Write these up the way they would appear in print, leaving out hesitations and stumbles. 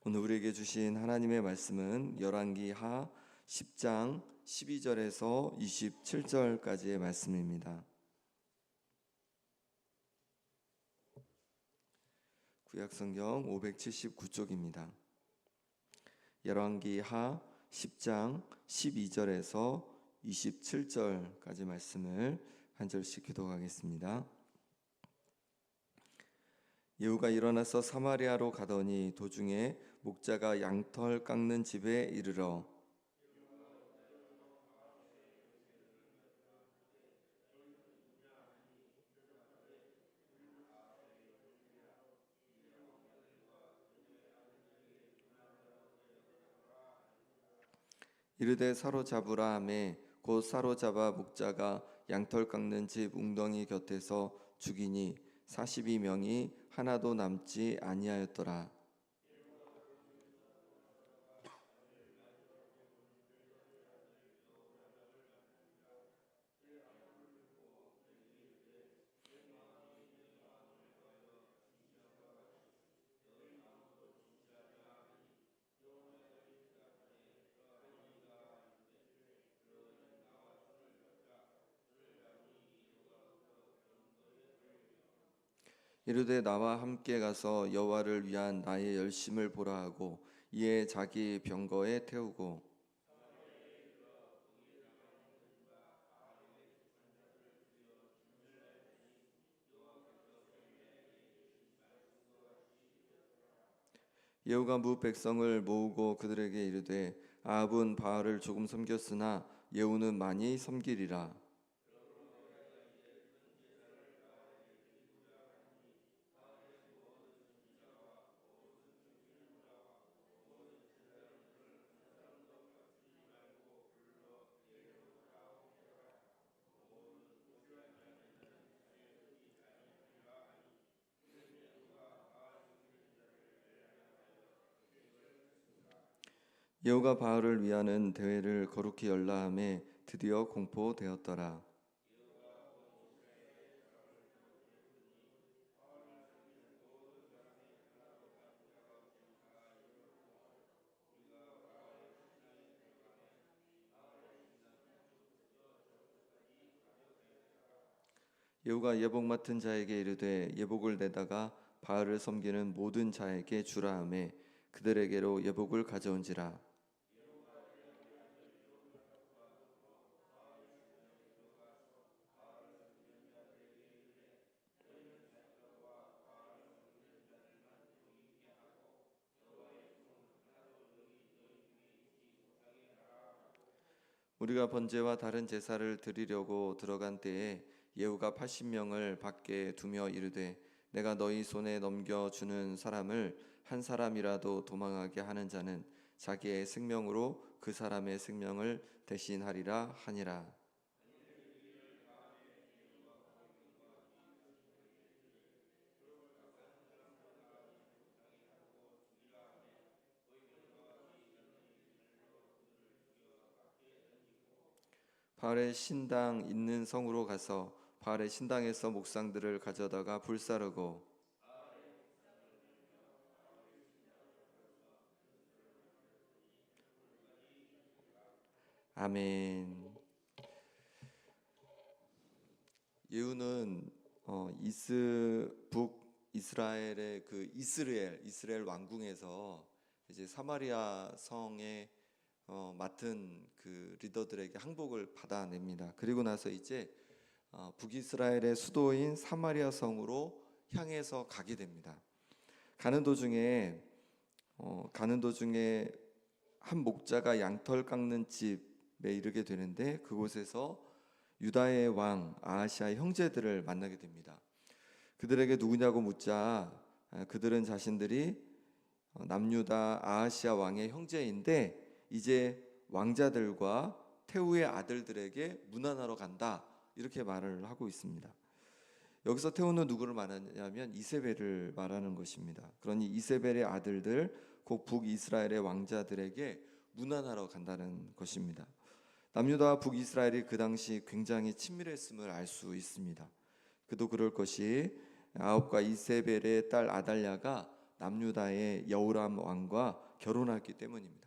오늘 우리에게 주신 하나님의 말씀은 열왕기하 10장 12절에서 27절까지의 말씀입니다. 구약성경 579쪽입니다. 열왕기하 10장 12절에서 27절까지 말씀을 한 절씩 기도하겠습니다. 예후가 일어나서 사마리아로 가더니 도중에 목자가 양털 깎는 집에 이르러 이르되 사로잡으라 하매 곧 사로잡아 목자가 양털 깎는 집 웅덩이 곁에서 죽이니 42명이 하나도 남지 아니하였더라. 이르되 나와 함께 가서 여호와를 위한 나의 열심을 보라 하고 이에 자기 병거에 태우고 예후가 무 백성을 모으고 그들에게 이르되 아합은 바알을 조금 섬겼으나 예후는 많이 섬기리라. 예후가 바알을 위하는 대회를 거룩히 열라 하매 드디어 공포되었더라. 예후가 예복 맡은 자에게 이르되 예복을 내다가 바알을 섬기는 모든 자에게 주라 하매 그들에게로 예복을 가져온지라. 우리가 번제와 다른 제사를 드리려고 들어간 때에 예후가 80명을 밖에 두며 이르되 내가 너희 손에 넘겨주는 사람을 한 사람이라도 도망하게 하는 자는 자기의 생명으로 그 사람의 생명을 대신하리라 하니라. 바알의 신당 있는 성으로 가서 바알의 신당에서 목상들을 가져다가 불사르고 아멘. 예후는 북이스라엘의 그 이스라엘 왕궁에서 이제 사마리아 성에 맡은 그 리더들에게 항복을 받아냅니다. 그리고 나서 이제 북이스라엘의 수도인 사마리아 성으로 향해서 가게 됩니다. 가는 도중에 한 목자가 양털 깎는 집에 이르게 되는데 그곳에서 유다의 왕 아하시아의 형제들을 만나게 됩니다. 그들에게 누구냐고 묻자 그들은 자신들이 남유다 아하시아 왕의 형제인데 이제 왕자들과 태후의 아들들에게 문안하러 간다 이렇게 말을 하고 있습니다. 여기서 태후는 누구를 말하냐면 이세벨을 말하는 것입니다. 그러니 이세벨의 아들들 곧 북이스라엘의 왕자들에게 문안하러 간다는 것입니다. 남유다와 북이스라엘이 그 당시 굉장히 친밀했음을 알 수 있습니다. 그도 그럴 것이 아합과 이세벨의 딸 아달랴가 남유다의 여호람 왕과 결혼했기 때문입니다.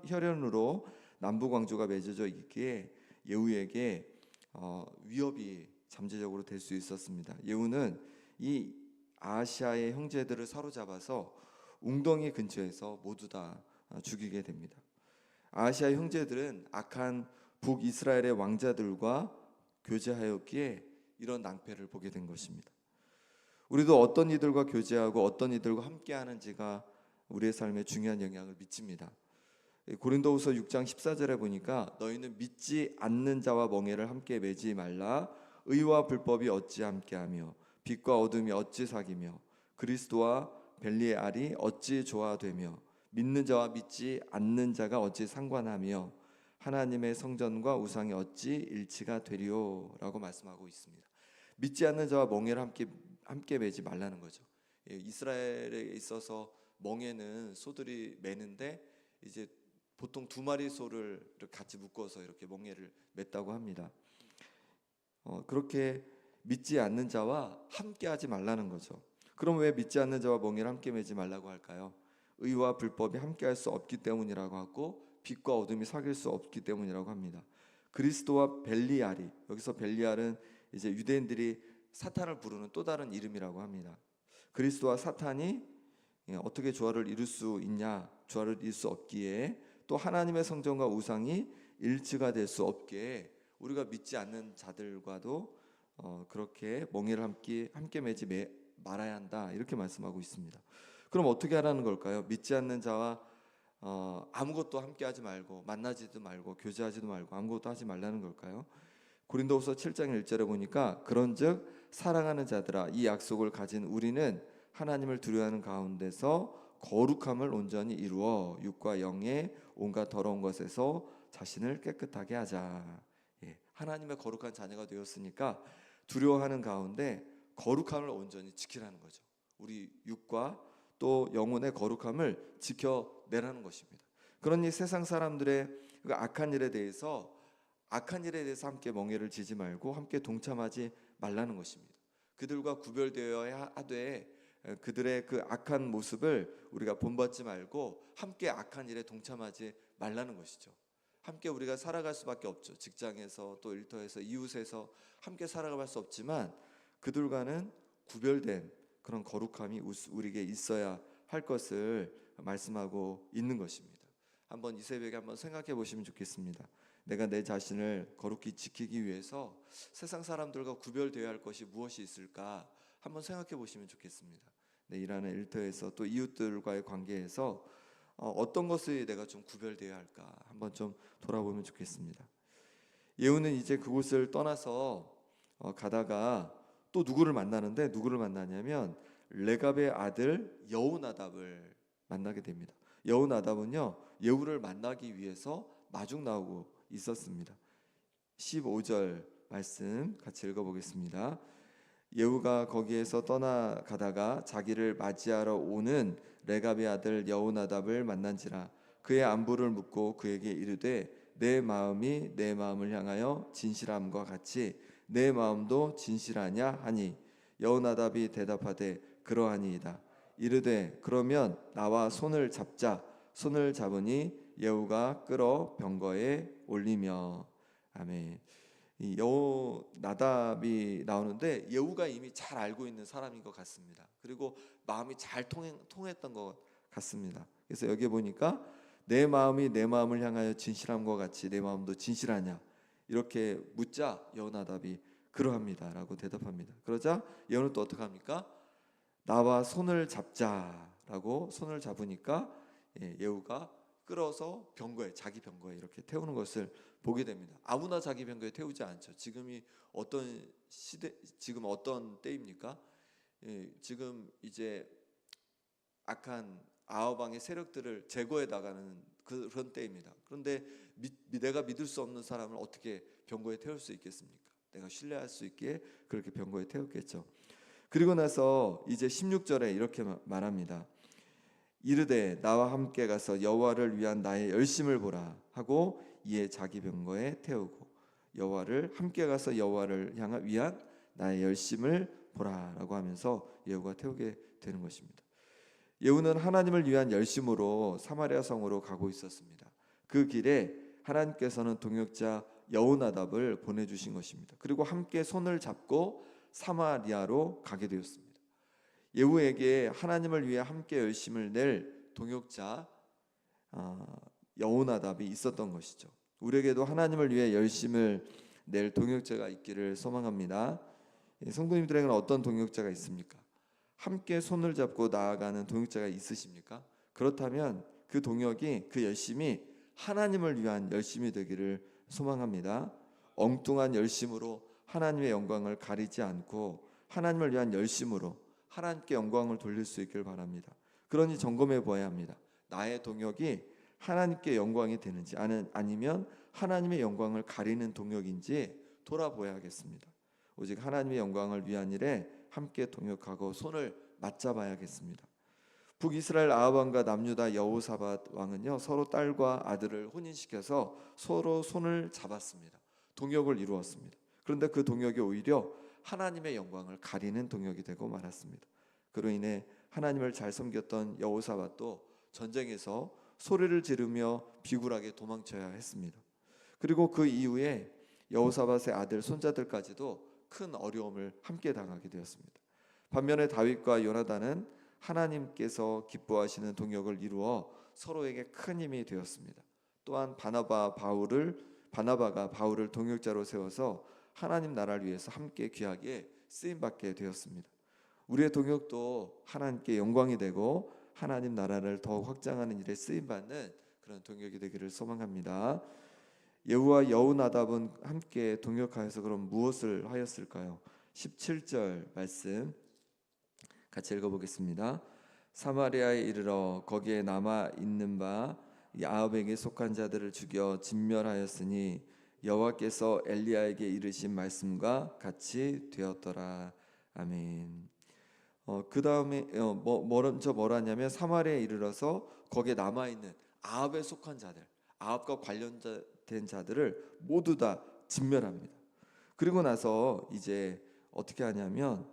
혈연으로 남북 왕조가 맺어져 있기에 예후에게 위협이 잠재적으로 될 수 있었습니다. 예후는 이 아하시아의 형제들을 사로잡아서 웅덩이 근처에서 모두 다 죽이게 됩니다. 아하시아 형제들은 악한 북이스라엘의 왕자들과 교제하였기에 이런 낭패를 보게 된 것입니다. 우리도 어떤 이들과 교제하고 어떤 이들과 함께 하는지가 우리의 삶에 중요한 영향을 미칩니다. 고린도후서 6장 14절에 보니까 너희는 믿지 않는 자와 멍에를 함께 매지 말라. 의와 불법이 어찌 함께하며 빛과 어둠이 어찌 사귀며 그리스도와 벨리알이 어찌 조화되며 믿는 자와 믿지 않는 자가 어찌 상관하며 하나님의 성전과 우상이 어찌 일치가 되리오라고 말씀하고 있습니다. 믿지 않는 자와 멍에를 함께 매지 말라는 거죠. 이스라엘에 있어서 멍에는 소들이 매는데 이제 보통 2마리 소를 같이 묶어서 이렇게 멍에를 맸다고 합니다. 그렇게 믿지 않는 자와 함께하지 말라는 거죠. 그럼 왜 믿지 않는 자와 멍에를 함께 매지 말라고 할까요? 의와 불법이 함께할 수 없기 때문이라고 하고 빛과 어둠이 사귈 수 없기 때문이라고 합니다. 그리스도와 벨리알이, 여기서 벨리알은 이제 유대인들이 사탄을 부르는 또 다른 이름이라고 합니다. 그리스도와 사탄이 어떻게 조화를 이룰 수 있냐? 조화를 이룰 수 없기에 또 하나님의 성전과 우상이 일치가 될 수 없기에 우리가 믿지 않는 자들과도 그렇게 멍에를 함께 매지 말아야 한다, 이렇게 말씀하고 있습니다. 그럼 어떻게 하라는 걸까요? 믿지 않는 자와 아무것도 함께하지 말고 만나지도 말고 교제하지도 말고 아무것도 하지 말라는 걸까요? 고린도후서 7장 1절에 보니까 그런즉 사랑하는 자들아 이 약속을 가진 우리는 하나님을 두려워하는 가운데서 거룩함을 온전히 이루어 육과 영의 온갖 더러운 것에서 자신을 깨끗하게 하자. 하나님의 거룩한 자녀가 되었으니까 두려워하는 가운데 거룩함을 온전히 지키라는 거죠. 우리 육과 또 영혼의 거룩함을 지켜내라는 것입니다. 그러니 세상 사람들의 그 악한 일에 대해서 함께 멍에를 지지 말고 함께 동참하지 말라는 것입니다. 그들과 구별되어야 하되 그들의 그 악한 모습을 우리가 본받지 말고 함께 악한 일에 동참하지 말라는 것이죠. 함께 우리가 살아갈 수밖에 없죠. 직장에서 또 일터에서 이웃에서 함께 살아갈 수 없지만 그들과는 구별된 그런 거룩함이 우리에게 있어야 할 것을 말씀하고 있는 것입니다. 한번 이 새벽에 한번 생각해 보시면 좋겠습니다. 내가 내 자신을 거룩히 지키기 위해서 세상 사람들과 구별되어야 할 것이 무엇이 있을까 한번 생각해 보시면 좋겠습니다. 내 일하는 일터에서 또 이웃들과의 관계에서 어떤 것을 내가 좀 구별되어야 할까 한번 좀 돌아보면 좋겠습니다. 예후는 이제 그곳을 떠나서 가다가 또 누구를 만나냐면 레갑의 아들 여호나답을 만나게 됩니다. 여호나답은요 예후를 만나기 위해서 마중 나오고 있었습니다. 15절 말씀 같이 읽어보겠습니다. 예후가 거기에서 떠나가다가 자기를 맞이하러 오는 레갑의 아들 여호나답을 만난지라 그의 안부를 묻고 그에게 이르되 내 마음이 내 마음을 향하여 진실함과 같이 내 마음도 진실하냐 하니 여호나답이 대답하되 그러하니이다. 이르되 그러면 나와 손을 잡자. 손을 잡으니 예후가 끌어 병거에 올리며. 아멘. 이 여호나답이 나오는데 예후가 이미 잘 알고 있는 사람인 것 같습니다. 그리고 마음이 잘 통했던 것 같습니다. 그래서 여기 보니까 내 마음이 내 마음을 향하여 진실함과 같이 내 마음도 진실하냐 이렇게 묻자 여호나답이 그러합니다라고 대답합니다. 그러자 예후는 또 어떻게 합니까? 나와 손을 잡자라고 손을 잡으니까 예후가 끌어서 자기 병거에 이렇게 태우는 것을 보게 됩니다. 아무나 자기 병거에 태우지 않죠. 지금 어떤 때입니까? 지금 이제 악한 아합왕의 세력들을 제거해 나가는 그런 때입니다. 그런데 내가 믿을 수 없는 사람을 어떻게 병거에 태울 수 있겠습니까? 내가 신뢰할 수 있기에 그렇게 병거에 태웠겠죠. 그리고 나서 이제 16절에 이렇게 말합니다. 이르되 나와 함께 가서 여호와를 위한 나의 열심을 보라 하고 이에 자기 병거에 태우고 여호와를 함께 가서 여호와를 위한 나의 열심을 보라라고 하면서 예후가 태우게 되는 것입니다. 예후는 하나님을 위한 열심으로 사마리아 성으로 가고 있었습니다. 그 길에 하나님께서는 동역자 여호나답을 보내주신 것입니다. 그리고 함께 손을 잡고 사마리아로 가게 되었습니다. 예후에게 하나님을 위해 함께 열심을 낼 동역자 여호나답이 있었던 것이죠. 우리에게도 하나님을 위해 열심을 낼 동역자가 있기를 소망합니다. 성도님들에게는 어떤 동역자가 있습니까? 함께 손을 잡고 나아가는 동역자가 있으십니까? 그렇다면 그 동역이, 그 열심이 하나님을 위한 열심이 되기를 소망합니다. 엉뚱한 열심으로 하나님의 영광을 가리지 않고 하나님을 위한 열심으로 하나님께 영광을 돌릴 수 있길 바랍니다. 그러니 점검해 보아야 합니다. 나의 동역이 하나님께 영광이 되는지 아니면 하나님의 영광을 가리는 동역인지 돌아보아야 하겠습니다. 오직 하나님의 영광을 위한 일에 함께 동역하고 손을 맞잡아야겠습니다. 북이스라엘 아합 왕과 남유다 여호사밧 왕은요, 서로 딸과 아들을 혼인시켜서 서로 손을 잡았습니다. 동역을 이루었습니다. 그런데 그 동역이 오히려 하나님의 영광을 가리는 동역이 되고 말았습니다. 그로 인해 하나님을 잘 섬겼던 여호사밧도 전쟁에서 소리를 지르며 비굴하게 도망쳐야 했습니다. 그리고 그 이후에 여호사밧의 아들 손자들까지도 큰 어려움을 함께 당하게 되었습니다. 반면에 다윗과 요나단은 하나님께서 기뻐하시는 동역을 이루어 서로에게 큰 힘이 되었습니다. 또한 바나바가 바울을 동역자로 세워서 하나님 나라를 위해서 함께 귀하게 쓰임받게 되었습니다. 우리의 동역도 하나님께 영광이 되고 하나님 나라를 더욱 확장하는 일에 쓰임받는 그런 동역이 되기를 소망합니다. 예후와 여호나답은 함께 동역하여서 그럼 무엇을 하였을까요? 17절 말씀 같이 읽어보겠습니다. 사마리아에 이르러 거기에 남아 있는 바 아합에게 속한 자들을 죽여 진멸하였으니 여호와께서 엘리야에게 이르신 말씀과 같이 되었더라. 아멘. 그 다음에 먼저 뭐라냐면 사마리아에 이르러서 거기에 남아 있는 아합에 속한 자들, 아합과 관련된 자들을 모두 다 진멸합니다. 그리고 나서 이제 어떻게 하냐면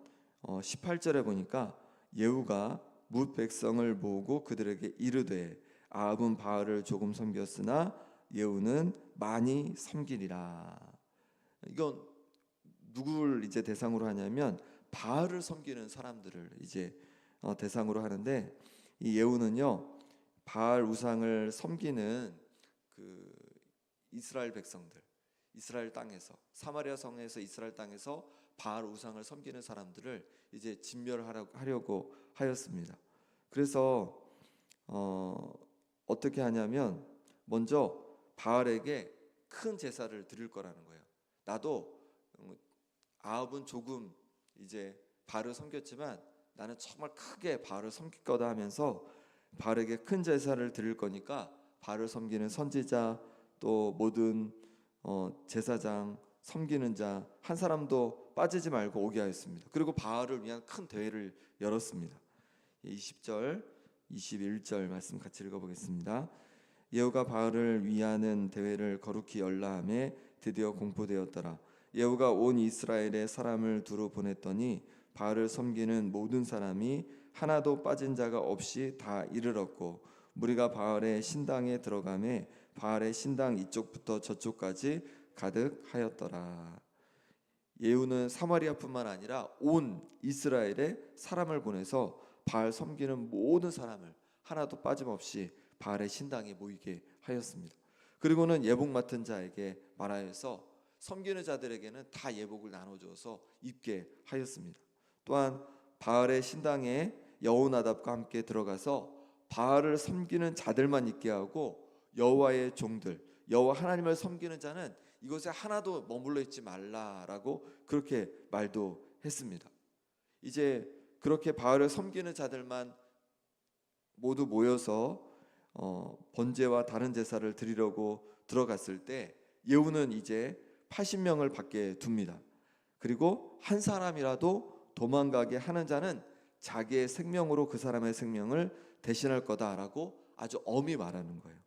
18절에 보니까 예후가 뭇 백성을 모으고 그들에게 이르되 아합은 바알을 조금 섬겼으나 예후는 많이 섬기리라. 이건 누구를 이제 대상으로 하냐면 바알을 섬기는 사람들을 이제 대상으로 하는데, 이 예후는요 바알 우상을 섬기는 그 이스라엘 백성들, 이스라엘 땅에서, 사마리아 성에서 이스라엘 땅에서 바알 우상을 섬기는 사람들을 이제 진멸하려고 하였습니다. 그래서 어떻게 하냐면 먼저 바알에게 큰 제사를 드릴 거라는 거예요. 나도 아합은 조금 이제 바알을 섬겼지만 나는 정말 크게 바알을 섬길 거다 하면서 바알에게 큰 제사를 드릴 거니까 바알을 섬기는 선지자, 또 모든 제사장, 섬기는 자 한 사람도 빠지지 말고 오게 하였습니다. 그리고 바알을 위한 큰 대회를 열었습니다. 20절 21절 말씀 같이 읽어보겠습니다. 예후가 바알을 위하는 대회를 거룩히 열라 하며 드디어 공포되었더라. 예후가 온 이스라엘에 사람을 두루 보냈더니 바알을 섬기는 모든 사람이 하나도 빠진 자가 없이 다 이르렀고, 무리가 바알의 신당에 들어가매 바알의 신당 이쪽부터 저쪽까지 가득하였더라. 예후는 사마리아뿐만 아니라 온 이스라엘에 사람을 보내서 바알 섬기는 모든 사람을 하나도 빠짐없이 바알의 신당에 모이게 하였습니다. 그리고는 예복 맡은 자에게 말하여서 섬기는 자들에게는 다 예복을 나눠줘서 입게 하였습니다. 또한 바알의 신당에 여호나답과 함께 들어가서 바알을 섬기는 자들만 있게 하고 여호와의 종들, 여호와 하나님을 섬기는 자는 이곳에 하나도 머물러 있지 말라라고 그렇게 말도 했습니다. 이제 그렇게 바알을 섬기는 자들만 모두 모여서 번제와 다른 제사를 드리려고 들어갔을 때 예후는 이제 80명을 밖에 둡니다. 그리고 한 사람이라도 도망가게 하는 자는 자기의 생명으로 그 사람의 생명을 대신할 거다라고 아주 엄히 말하는 거예요.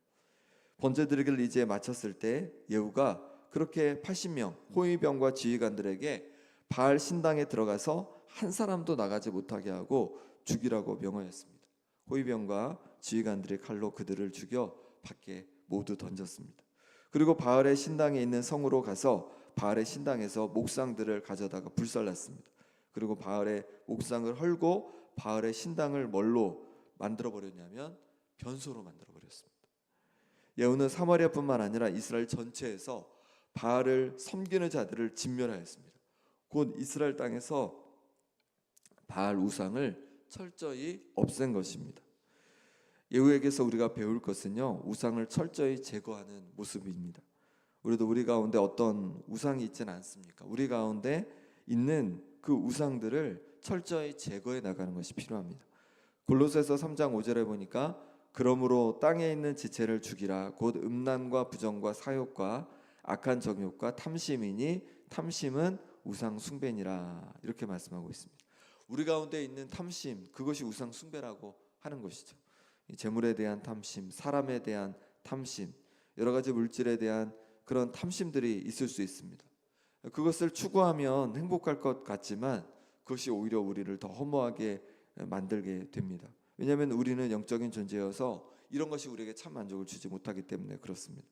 번제 드리기를 이제 마쳤을 때 예후가 그렇게 80명 호위병과 지휘관들에게 바알 신당에 들어가서 한 사람도 나가지 못하게 하고 죽이라고 명하였습니다. 호위병과 지휘관들의 칼로 그들을 죽여 밖에 모두 던졌습니다. 그리고 바알의 신당에 있는 성으로 가서 바알의 신당에서 목상들을 가져다가 불살랐습니다. 그리고 바알의 목상을 헐고 바알의 신당을 뭘로 만들어 버렸냐면 변소로 만들어 버렸습니다. 예후는 사마리아뿐만 아니라 이스라엘 전체에서 바알을 섬기는 자들을 진멸하였습니다. 곧 이스라엘 땅에서 바알 우상을 철저히 없앤 것입니다. 예후에게서 우리가 배울 것은요, 우상을 철저히 제거하는 모습입니다. 우리도 우리 가운데 어떤 우상이 있지는 않습니까? 우리 가운데 있는 그 우상들을 철저히 제거해 나가는 것이 필요합니다. 골로새서 3장 5절에 보니까 그러므로 땅에 있는 지체를 죽이라 곧 음란과 부정과 사욕과 악한 정욕과 탐심이니 탐심은 우상 숭배니라 이렇게 말씀하고 있습니다. 우리 가운데 있는 탐심, 그것이 우상 숭배라고 하는 것이죠. 재물에 대한 탐심, 사람에 대한 탐심, 여러 가지 물질에 대한 그런 탐심들이 있을 수 있습니다. 그것을 추구하면 행복할 것 같지만 그것이 오히려 우리를 더 허무하게 만들게 됩니다. 왜냐하면 우리는 영적인 존재여서 이런 것이 우리에게 참 만족을 주지 못하기 때문에 그렇습니다.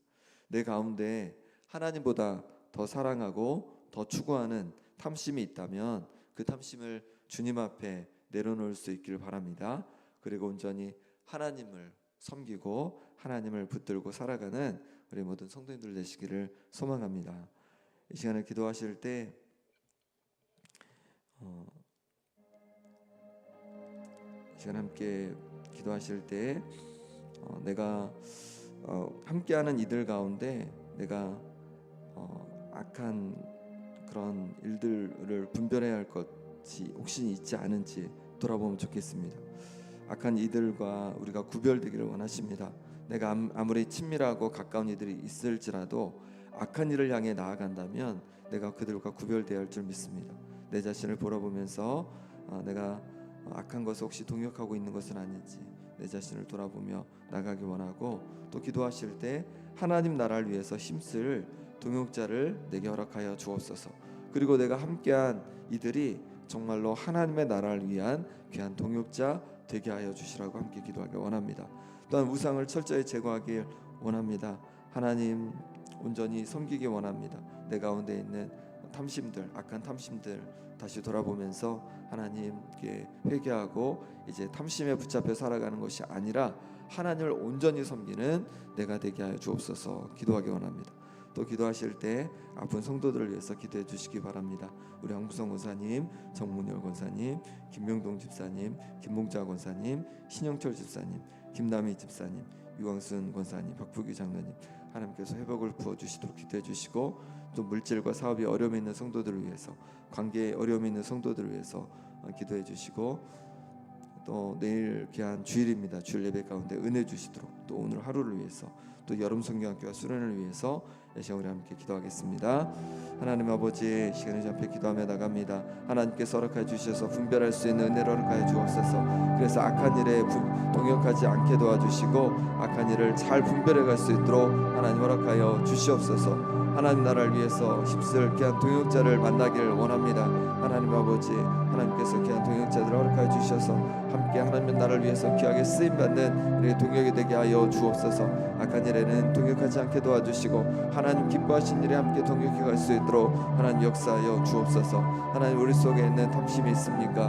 내 가운데 하나님보다 더 사랑하고 더 추구하는 탐심이 있다면 그 탐심을 주님 앞에 내려놓을 수 있기를 바랍니다. 그리고 온전히 하나님을 섬기고 하나님을 붙들고 살아가는 우리 모든 성도님들 되시기를 소망합니다. 이 시간에 기도하실 때 이 시간 함께 기도하실 때 내가 함께하는 이들 가운데 내가 악한 그런 일들을 분별해야 할 것이 혹시 있지 않은지 돌아보면 좋겠습니다. 악한 이들과 우리가 구별되기를 원하십니다. 내가 아무리 친밀하고 가까운 이들이 있을지라도 악한 일을 향해 나아간다면 내가 그들과 구별되어야 할 줄 믿습니다. 내 자신을 돌아보면서 내가 악한 것을 혹시 동역하고 있는 것은 아닌지 내 자신을 돌아보며 나가기 원하고, 또 기도하실 때 하나님 나라를 위해서 힘쓸 동역자를 내게 허락하여 주옵소서. 그리고 내가 함께한 이들이 정말로 하나님의 나라를 위한 귀한 동역자 되게 하여 주시라고 함께 기도하기 원합니다. 또한 우상을 철저히 제거하길 원합니다. 하나님 온전히 섬기기 원합니다. 내 가운데 있는 탐심들, 악한 탐심들 다시 돌아보면서 하나님께 회개하고 이제 탐심에 붙잡혀 살아가는 것이 아니라 하나님을 온전히 섬기는 내가 되게 하여 주옵소서 기도하기 원합니다. 또 기도하실 때 아픈 성도들을 위해서 기도해 주시기 바랍니다. 우리 황부성 권사님, 정문열 권사님, 김명동 집사님, 김봉자 권사님, 신영철 집사님, 김남희 집사님, 유광순 권사님, 박부규 장로님, 하나님께서 회복을 부어주시도록 기도해 주시고, 또 물질과 사업이 어려움이 있는 성도들을 위해서, 관계에 어려움이 있는 성도들을 위해서 기도해 주시고, 또 내일 귀한 주일입니다. 주일 예배 가운데 은혜 주시도록, 또 오늘 하루를 위해서, 또 여름 성경학교와 수련을 위해서 이 시간 우리 함께 기도하겠습니다. 하나님 아버지, 시간을 잡혀 기도하며 나갑니다. 하나님께서 허락하여 주셔서 분별할 수 있는 은혜를 허락하여 주옵소서. 그래서 악한 일에 동역하지 않게 도와주시고 악한 일을 잘 분별해 갈 수 있도록 하나님 허락하여 주시옵소서. 하나님 나라를 위해서 힘쓸 귀한 동역자를 만나기를 원합니다. 하나님 아버지, 하나님께서 귀한 동역자들을 허락하여 주셔서 함께 하나님의 나라를 위해서 귀하게 쓰임받는 우리의 동역이 되게 하여 주옵소서. 악한 일에는 동역하지 않게 도와주시고 하나님 기뻐하신 일에 함께 동역해 갈 수 있도록 하나님 역사하여 주옵소서. 하나님 우리 속에 있는 탐심이 있습니까?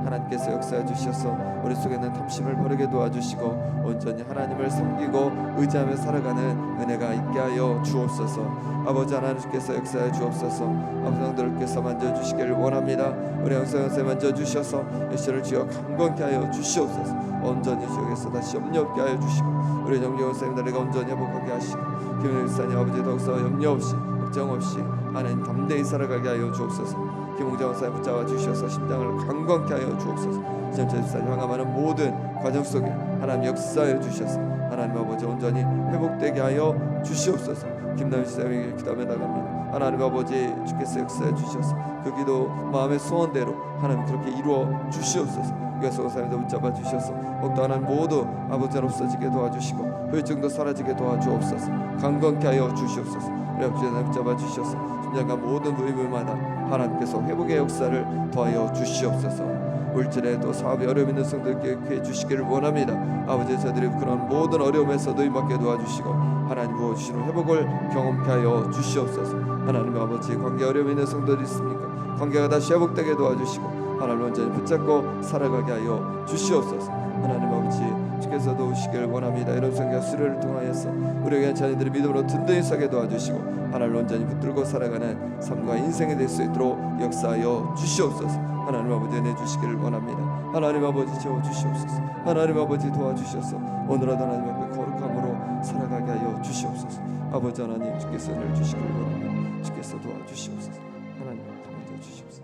하나님께서 역사해 주셔서 우리 속에 있는 탐심을 버리게 도와주시고 온전히 하나님을 섬기고 의지하며 살아가는 은혜가 있게 하여 주옵소서. 아버지 하나님께서 역사해 주옵소서. 아버지 성도들께서 만져주시기를 원합니다. 우리 영성에서 만져주셔서 예시를 지어 강건케 하여 주시옵소서. 온전히 지역에서 다시 염려 없게 하여 주시고 우리 영영 선생님 내가 온전히 회복하게 하시고 김은혜 집사님 아버지 더욱서 염려 없이 걱정 없이 하나님 담대히 살아가게 하여 주옵소서. 김홍자 원사님 붙잡아 주셔서 심장을 강건케 하여 주옵소서. 지점차 집사님 향하는 모든 과정 속에 하나님 역사해 주셔서 하나님 아버지 온전히 회복되게 하여 주시옵소서. 김남희 집사님에게 기도하며 나갑니다. 하나님 아버지, 주께서 역사해 주셔서 그 기도 마음의 소원대로 하나님 그렇게 이루어 주시옵소서. 그래서 원사님도 붙잡아 주셔서 목도 하나님 모두 아버지 없어지게 도와주시고 후유증도 사라지게 도와주옵소서. 강건케 하여 주시옵소서. 우리 붙잡아 주셔서 심장과 모든 부위마다 하나님께서 회복의 역사를 더하여 주시옵소서. 물질에 또 사업에 어려움 있는 성도들께 구해 주시기를 원합니다. 아버지, 저들이 그런 모든 어려움에서도 임하게 도와주시고 하나님 부어주시는 회복을 경험케 하여 주시옵소서. 하나님 아버지, 관계 어려움 있는 성도들이 있습니까? 관계가 다시 회복되게 도와주시고 하나님 온전히 붙잡고 살아가게 하여 주시옵소서. 하나님 아버지, 주께서 도우시기를 원합니다. 이런 성경 수료를 통하여서 우리에게 자녀들의 믿음으로 든든히 서게 도와주시고 하나님 온전히 붙들고 살아가는 삶과 인생이 될 수 있도록 역사하여 주시옵소서. 하나님 아버지, 은혜 주시기를 원합니다. 하나님 아버지, 채워주시옵소서. 하나님 아버지, 도와주셔서 오늘라도 하나님 앞에 거룩함으로 살아가게 하여 주시옵소서. 아버지 하나님, 주께서 은혜를 주시기를 원합니다. 주께서 도와주시옵소서. 하나님 도와주시옵소서.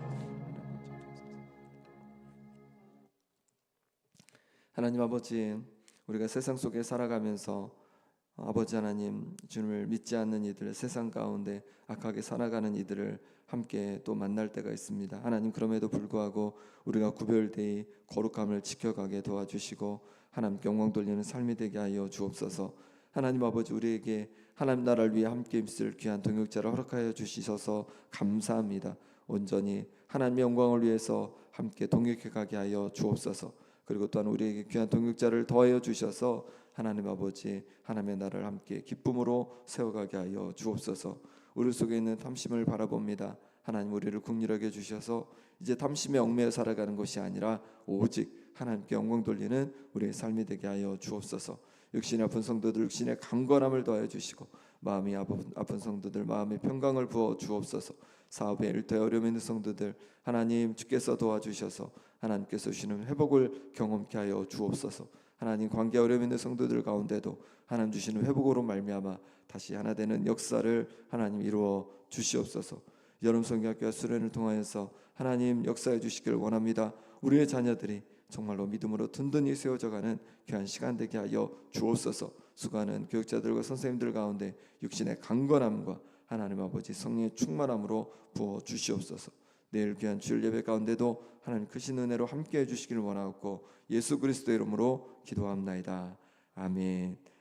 하나님 아버지, 우리가 세상 속에 살아가면서 아버지 하나님, 주님을 믿지 않는 이들, 세상 가운데 악하게 살아가는 이들을 함께 또 만날 때가 있습니다. 하나님, 그럼에도 불구하고 우리가 구별되이 거룩함을 지켜가게 도와주시고 하나님께 영광 돌리는 삶이 되게 하여 주옵소서. 하나님 아버지, 우리에게 하나님 나라를 위해 함께 힘쓸 귀한 동역자를 허락하여 주시셔서 감사합니다. 온전히 하나님의 영광을 위해서 함께 동역해 가게 하여 주옵소서. 그리고 또한 우리에게 귀한 동역자를 더하여 주셔서 하나님 아버지, 하나님의 나라를 함께 기쁨으로 세워가게 하여 주옵소서. 우리 속에 있는 탐심을 바라봅니다. 하나님, 우리를 긍휼하게 주셔서 이제 탐심에 얽매여 살아가는 것이 아니라 오직 하나님께 영광 돌리는 우리의 삶이 되게 하여 주옵소서. 육신의 아픈 성도들 육신의 강건함을 더하여 주시고 마음이 아픈 성도들 마음의 평강을 부어 주옵소서. 사업에 일터에 어려움 있는 성도들 하나님 주께서 도와주셔서 하나님께서 주시는 회복을 경험케 하여 주옵소서. 하나님, 관계 어려움 있는 성도들 가운데도 하나님 주시는 회복으로 말미암아 다시 하나 되는 역사를 하나님 이루어 주시옵소서. 여름 성경학교와 수련을 통하여서 하나님 역사해 주시기를 원합니다. 우리의 자녀들이 정말로 믿음으로 든든히 세워져가는 귀한 시간 되게 하여 주옵소서. 수고하는 교육자들과 선생님들 가운데 육신의 강건함과 하나님 아버지 성령의 충만함으로 부어 주시옵소서. 내일 귀한 주일 예배 가운데도 하나님 크신 은혜로 함께해 주시기를 원하옵고 예수 그리스도의 이름으로 기도합나이다. 아멘.